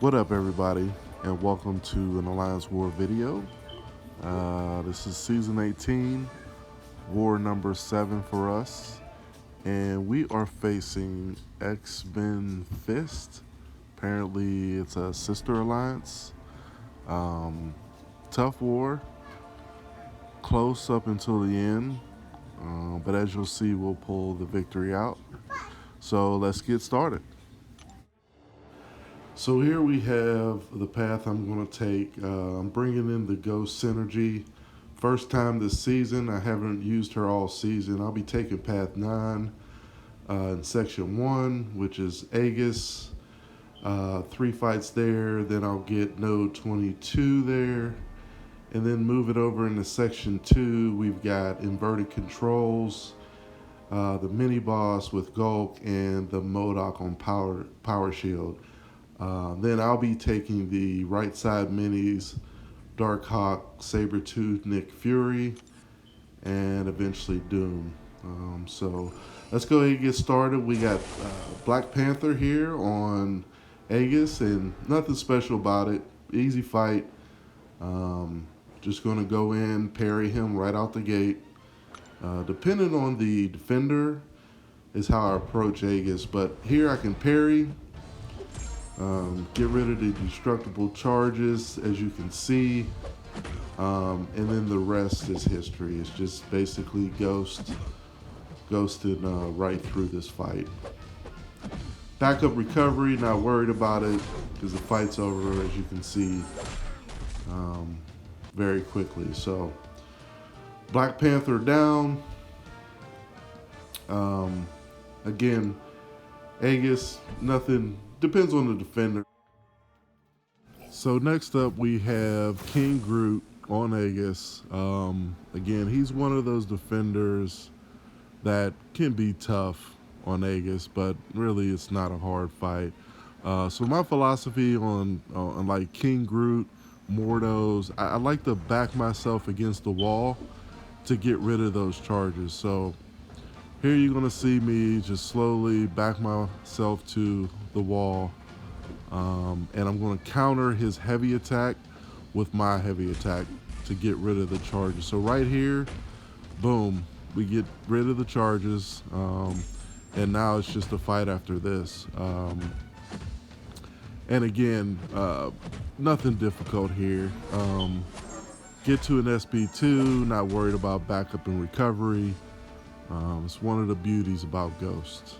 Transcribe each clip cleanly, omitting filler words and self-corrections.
What up, everybody, and welcome to an Alliance War video. This is season 18, war number 7 for us, and we are facing X-Men Fist. Apparently, it's a sister alliance. Tough war, close up until the end, but as you'll see, we'll pull the victory out. So let's get started. So here we have the path I'm going to take. I'm bringing in the Ghost Synergy. First time this season. I haven't used her all season. I'll be taking path 9 in section 1, which is AEGIS. 3 fights there. Then I'll get node 22 there. And then move it over into section 2. We've got inverted controls. The mini boss with Gulk and the MODOK on power shield. Then I'll be taking the right side minis, Darkhawk, Sabretooth, Nick Fury, and eventually Doom. So let's go ahead and get started. We got Black Panther here on AEGIS, and nothing special about it. Easy fight. Just going to go in, parry him right out the gate. Depending on the defender is how I approach AEGIS, but here I can parry. Get rid of the destructible charges, as you can see, and then the rest is history. It's just basically ghosted right through this fight. Backup recovery, not worried about it because the fight's over, as you can see, very quickly. So Black Panther down. Again, Aegis, nothing. Depends on the defender. So next up we have King Groot on Aegis. Again, he's one of those defenders that can be tough on Aegis, but really it's not a hard fight. So my philosophy on like King Groot, Mordos, I like to back myself against the wall to get rid of those charges. So here you're going to see me just slowly back myself to the wall, and I'm going to counter his heavy attack with my heavy attack to get rid of the charges. So right here, boom, we get rid of the charges, and now it's just a fight after this. And again, nothing difficult here. Get to an SP2, not worried about backup and recovery. It's one of the beauties about Ghost.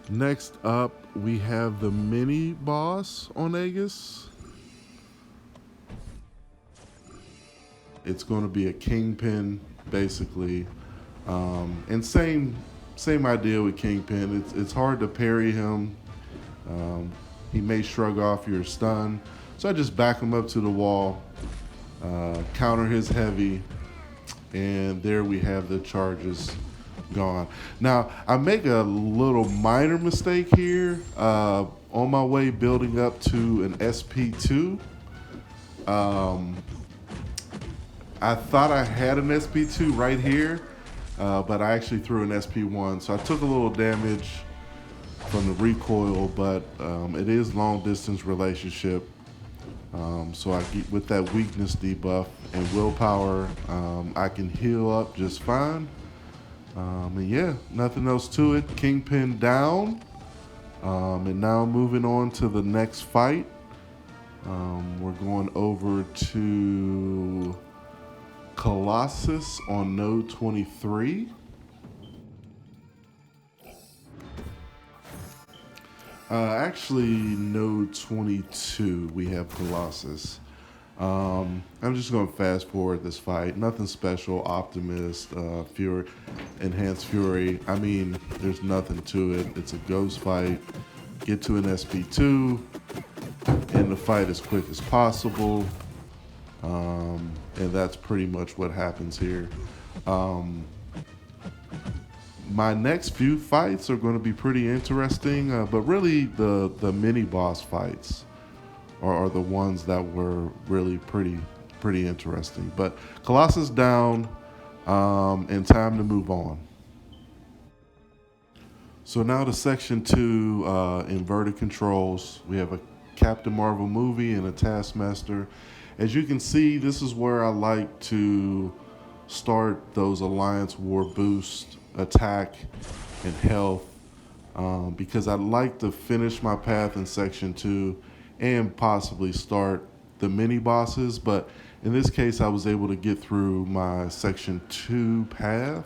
Next up, we have the mini boss on Aegis. It's going to be a Kingpin, basically, and same idea with Kingpin. It's hard to parry him. He may shrug off your stun, so I just back him up to the wall, counter his heavy. And there we have the charges gone. Now, I make a little minor mistake here. On my way building up to an SP2, I thought I had an SP2 right here, but I actually threw an SP1. So I took a little damage from the recoil, but it is long distance relationship. So I get with that weakness debuff and willpower, I can heal up just fine. And yeah, nothing else to it. Kingpin down. And now moving on to the next fight. We're going over to Colossus on node 23. Actually, node 22, we have Colossus. I'm just going to fast forward this fight. Nothing special. Optimist, Fury, Enhanced Fury. I mean, there's nothing to it. It's a ghost fight. Get to an SP2, end the fight as quick as possible. And that's pretty much what happens here. My next few fights are going to be pretty interesting, but really the mini boss fights are the ones that were really pretty interesting. But Colossus down, and time to move on. So now to section 2, inverted controls. We have a Captain Marvel movie and a Taskmaster. As you can see, this is where I like to start those Alliance War boost, attack, and health, because I'd like to finish my path in section 2 and possibly start the mini bosses. But in this case, I was able to get through my section 2 path.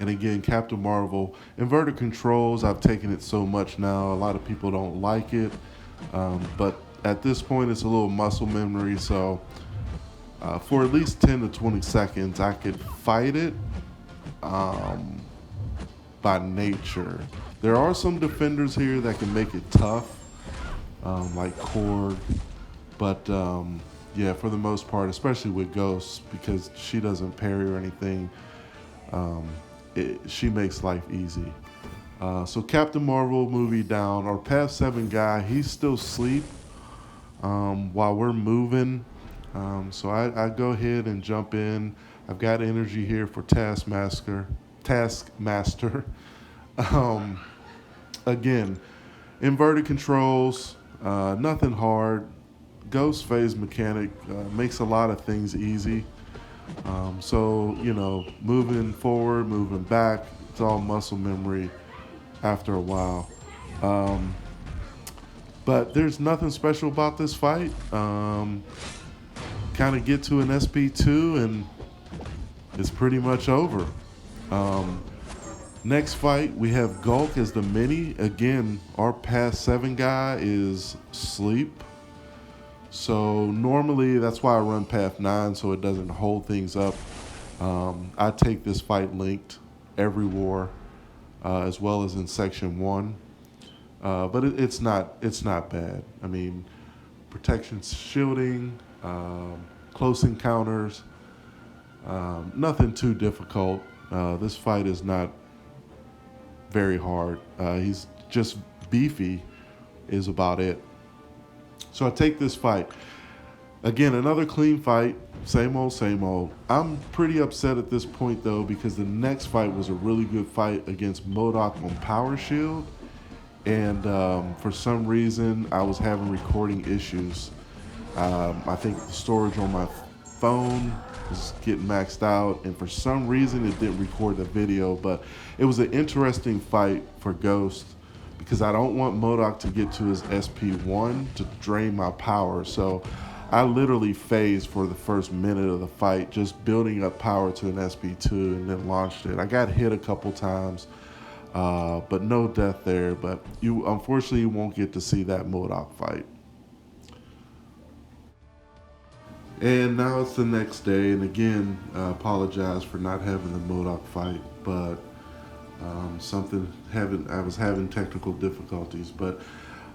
And again, Captain Marvel, inverted controls, I've taken it so much now. A lot of people don't like it. But at this point, it's a little muscle memory. So for at least 10 to 20 seconds, I could fight it by nature. There are some defenders here that can make it tough, like Korg. But yeah, for the most part, especially with Ghost, because she doesn't parry or anything, she makes life easy. So Captain Marvel movie down. Our Path 7 guy, he's still asleep while we're moving. So I go ahead and jump in. I've got energy here for Taskmaster. Again, inverted controls, nothing hard. Ghost phase mechanic makes a lot of things easy. So, moving forward, moving back, it's all muscle memory after a while. But there's nothing special about this fight. Kind of get to an SP2 and it's pretty much over. Next fight, we have Gulk as the mini. Again, our Path 7 guy is asleep. So normally that's why I run Path 9, so it doesn't hold things up. I take this fight linked every war, as well as in section 1. But it's not bad. I mean, protection, shielding, close encounters, nothing too difficult. This fight is not very hard. He's just beefy is about it. So I take this fight. Again, another clean fight. Same old, same old. I'm pretty upset at this point, though, because the next fight was a really good fight against MODOK on Power Shield. And for some reason, I was having recording issues. I think the storage on my phone was getting maxed out. And for some reason, it didn't record the video. But it was an interesting fight for Ghost, because I don't want MODOK to get to his SP1 to drain my power. So I literally phased for the first minute of the fight, just building up power to an SP2, and then launched it. I got hit a couple times, but no death there. But unfortunately, you won't get to see that MODOK fight. And now it's the next day, and again, I apologize for not having the MODOK fight, but I was having technical difficulties. But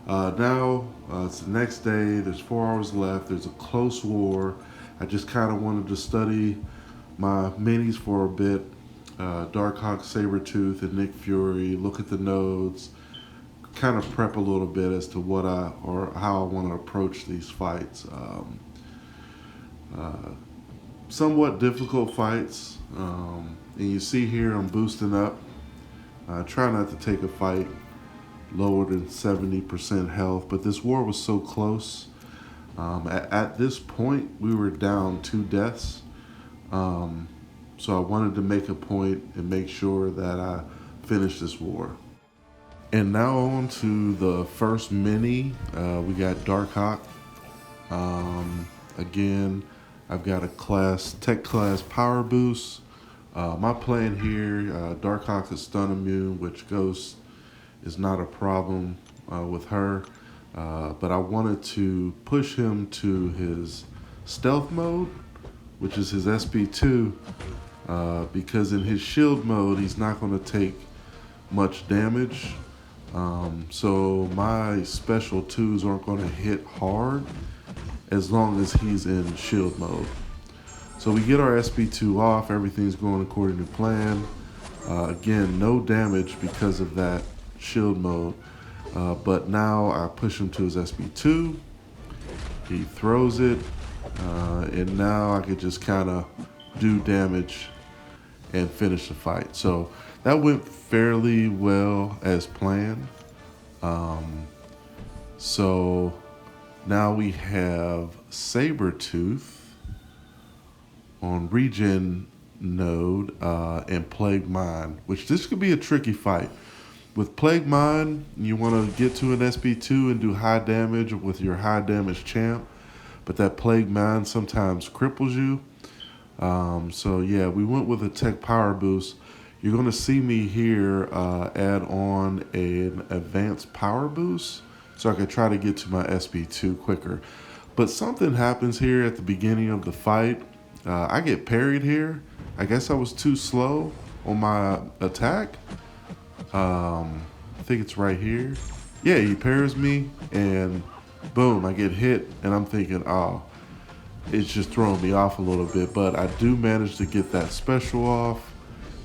now it's the next day. There's 4 hours left. There's a close war. I just kind of wanted to study my minis for a bit. Darkhawk, Sabretooth, and Nick Fury. Look at the nodes. Kind of prep a little bit as to how I want to approach these fights. Somewhat difficult fights. And you see here I'm boosting up. Try not to take a fight lower than 70% health, but this war was so close. At this point, we were down 2 deaths. So I wanted to make a point and make sure that I finished this war. And now on to the first mini. We got Darkhawk. Again, I've got a tech class power boost. My plan here, Darkhawk is stun immune, which Ghost is not a problem with her. But I wanted to push him to his stealth mode, which is his SP2, because in his shield mode, he's not going to take much damage. So my special 2s aren't going to hit hard as long as he's in shield mode. So we get our SP2 off, everything's going according to plan. Again, no damage because of that shield mode. But now I push him to his SP2, he throws it, and now I could just kind of do damage and finish the fight. So that went fairly well as planned. Um, so now we have Sabretooth on regen node and Plague Mine, which this could be a tricky fight. With Plague Mine, you want to get to an SP2 and do high damage with your high damage champ, but that Plague Mine sometimes cripples you. So yeah, we went with a tech power boost. You're going to see me here add on an advanced power boost so I can try to get to my SP2 quicker. But something happens here at the beginning of the fight. I get parried here. I guess I was too slow on my attack. I think it's right here. Yeah, he parries me and boom, I get hit and I'm thinking, oh, it's just throwing me off a little bit. But I do manage to get that special off.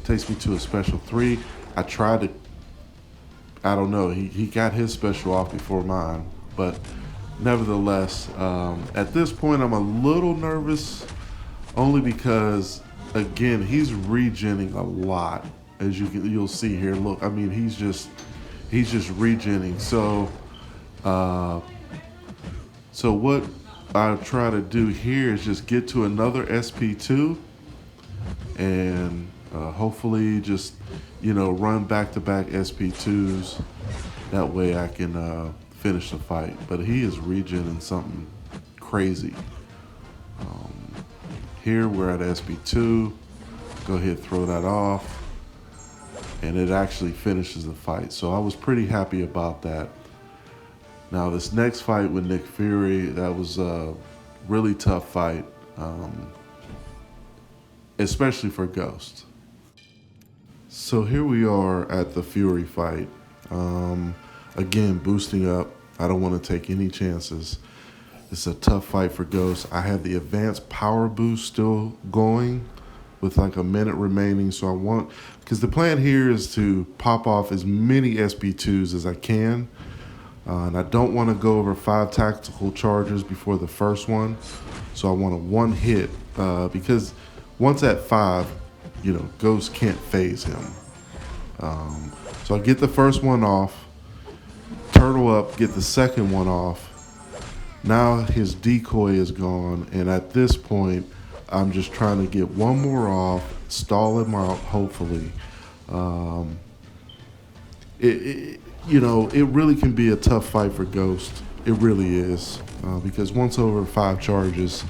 Takes me to a special 3. I tried to, I don't know, he got his special off before mine. But nevertheless, at this point I'm a little nervous only because, again, he's regenning a lot. As you'll see here, look, I mean, he's just regenning. So what I try to do here is just get to another SP2 and hopefully just, run back-to-back SP2s. That way I can finish the fight. But he is regenning something crazy. Here we're at SP2. Go ahead, throw that off. And it actually finishes the fight. So I was pretty happy about that. Now this next fight with Nick Fury, that was a really tough fight, especially for Ghost. So here we are at the Fury fight. Again, boosting up. I don't want to take any chances. It's a tough fight for Ghost. I have the advanced power boost still going with like a minute remaining. So because the plan here is to pop off as many SP2s as I can. And I don't want to go over 5 tactical charges before the first one. So I want a one hit because once at 5, Ghost can't phase him. So I get the first one off, turtle up, get the second one off. Now his decoy is gone, and at this point, I'm just trying to get one more off, stall him out, hopefully. It really can be a tough fight for Ghost. It really is, because once over 5 charges,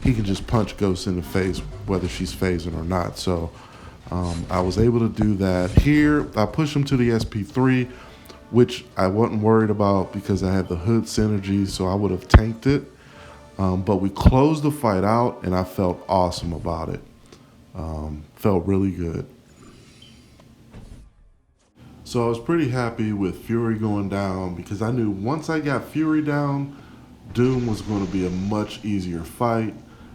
he can just punch Ghost in the face, whether she's phasing or not. So I was able to do that. Here, I push him to the SP3, which I wasn't worried about because I had the hood synergy, so I would have tanked it. But we closed the fight out, and I felt awesome about it. Felt really good. So I was pretty happy with Fury going down because I knew once I got Fury down, Doom was going to be a much easier fight.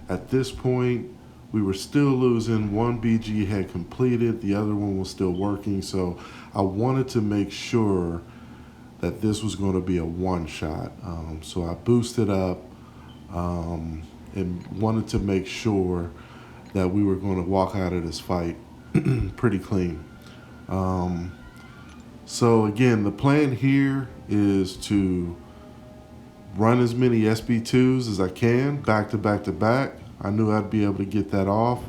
At this point, we were still losing. One BG had completed, the other one was still working, so I wanted to make sure that this was going to be a one-shot. So I boosted up and wanted to make sure that we were going to walk out of this fight pretty clean. So again, the plan here is to run as many SB2s as I can, back to back to back. I knew I'd be able to get that off.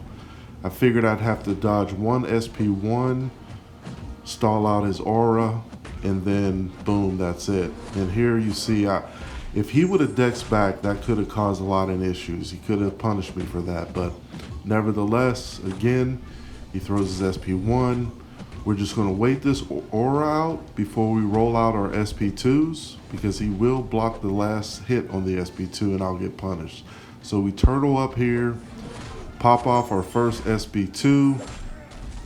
I figured I'd have to dodge one SP1, stall out his aura, and then boom, that's it. And here you see, if he would have dex back, that could have caused a lot of issues. He could have punished me for that, but nevertheless, again, he throws his SP1. We're just going to wait this aura out before we roll out our SP2s because he will block the last hit on the SP2 and I'll get punished. So we turtle up here, pop off our first SP2,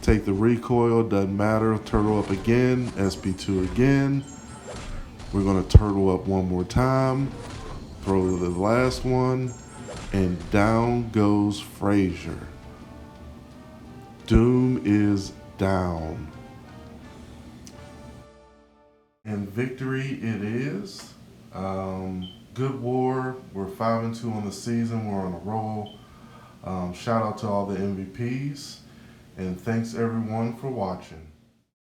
take the recoil, doesn't matter, turtle up again, SP2 again. We're going to turtle up one more time, throw the last one, and down goes Frazier. Doom is down. And victory it is. Good war. We're 5-2 on the season. We're on a roll. Shout out to all the MVPs. And thanks everyone for watching.